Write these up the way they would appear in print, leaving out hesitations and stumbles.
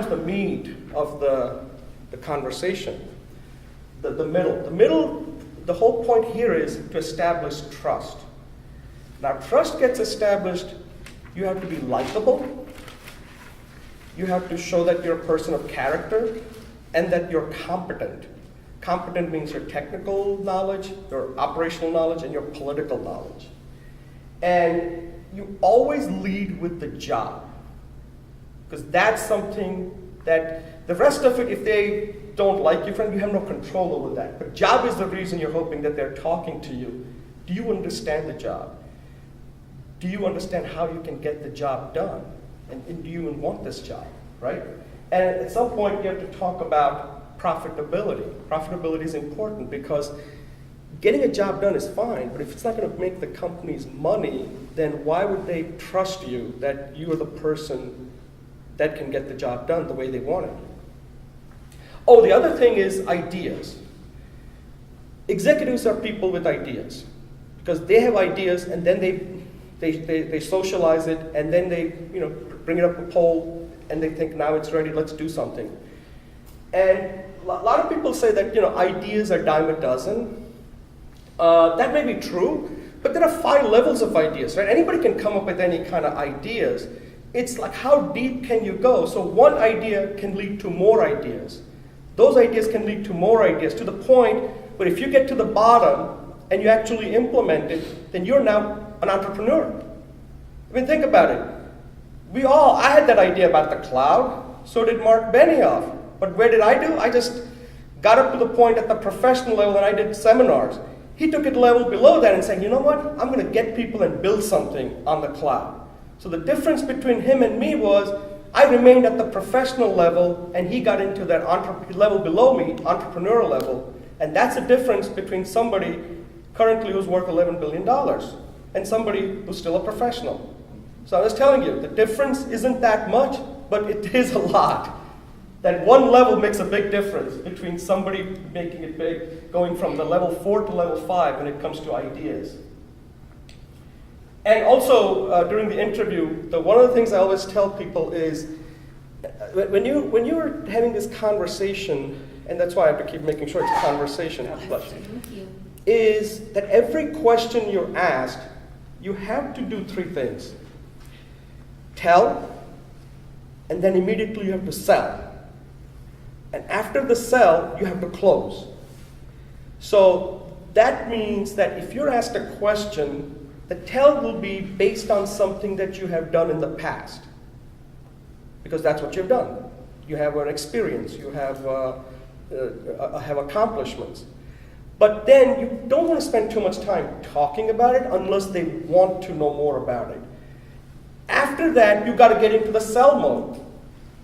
comes the meat of the conversation, the middle. The middle, the whole point here is to establish trust. Now, trust gets established, you have to be likable, you have to show that you're a person of character, and that you're competent. Competent means your technical knowledge, your operational knowledge, and your political knowledge. And you always lead with the job, because that's something that the rest of it, if they don't like you, friend, you have no control over that. But job is the reason you're hoping that they're talking to you. Do you understand the job? Do you understand how you can get the job done? And do you even want this job, right? And at some point, you have to talk about profitability. Profitability is important because getting a job done is fine, but if it's not going to make the company's money, then why would they trust you that you are the person that can get the job done the way they want it? Oh, the other thing is ideas. Executives are people with ideas because they have ideas and then they socialize it and then they bring it up a poll and they think now it's ready, let's do something. And a lot of people say that ideas are dime a dozen. That may be true, but there are 5 levels of ideas, right? Anybody can come up with any kind of ideas. It's like how deep can you go? So one idea can lead to more ideas. Those ideas can lead to more ideas to the point where if you get to the bottom and you actually implement it, then you're now an entrepreneur. I mean, think about it. I had that idea about the cloud, so did Mark Benioff. But where did I do? I just got up to the point at the professional level and I did seminars. He took it a level below that and said, you know what? I'm going to get people and build something on the cloud. So the difference between him and me was I remained at the professional level and he got into that level below me, entrepreneurial level. And that's the difference between somebody currently who's worth $11 billion and somebody who's still a professional. So I was telling you, the difference isn't that much, but it is a lot. That one level makes a big difference between somebody making it big, going from the level 4 to level 5 when it comes to ideas. And also, during the interview, one of the things I always tell people is, when you're having this conversation, and that's why I have to keep making sure it's a conversation, is that every question you're asked, you have to do 3 things. Tell, and then immediately you have to sell. And after the sell, you have to close. So that means that if you're asked a question, the tell will be based on something that you have done in the past. Because that's what you've done. You have an experience, you have accomplishments. But then you don't want to spend too much time talking about it unless they want to know more about it. After that, you've got to get into the sell mode.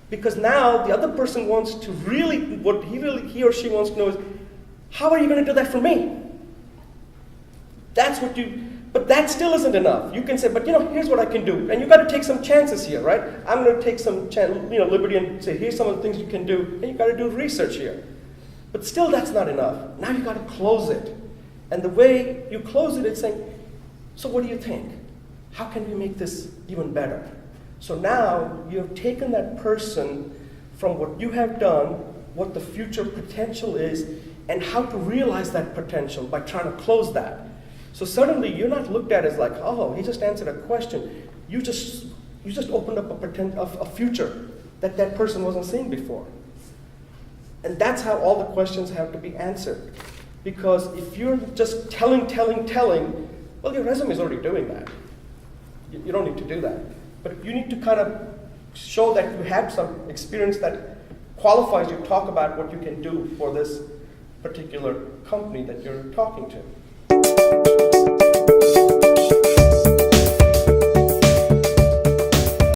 Because now the other person wants to what he or she wants to know is, how are you going to do that for me? But that still isn't enough. You can say, but here's what I can do. And you've got to take some chances here, right? I'm going to take some liberty and say, here's some of the things you can do, and you've got to do research here. But still that's not enough. Now you've got to close it. And the way you close it is saying, so what do you think? How can we make this even better? So now you have taken that person from what you have done, what the future potential is, and how to realize that potential by trying to close that. So suddenly you're not looked at as like, oh, he just answered a question. You just opened up a future that person wasn't seeing before. And that's how all the questions have to be answered. Because if you're just telling, well, your resume is already doing that. You don't need to do that. But you need to kind of show that you have some experience that qualifies you to talk about what you can do for this particular company that you're talking to.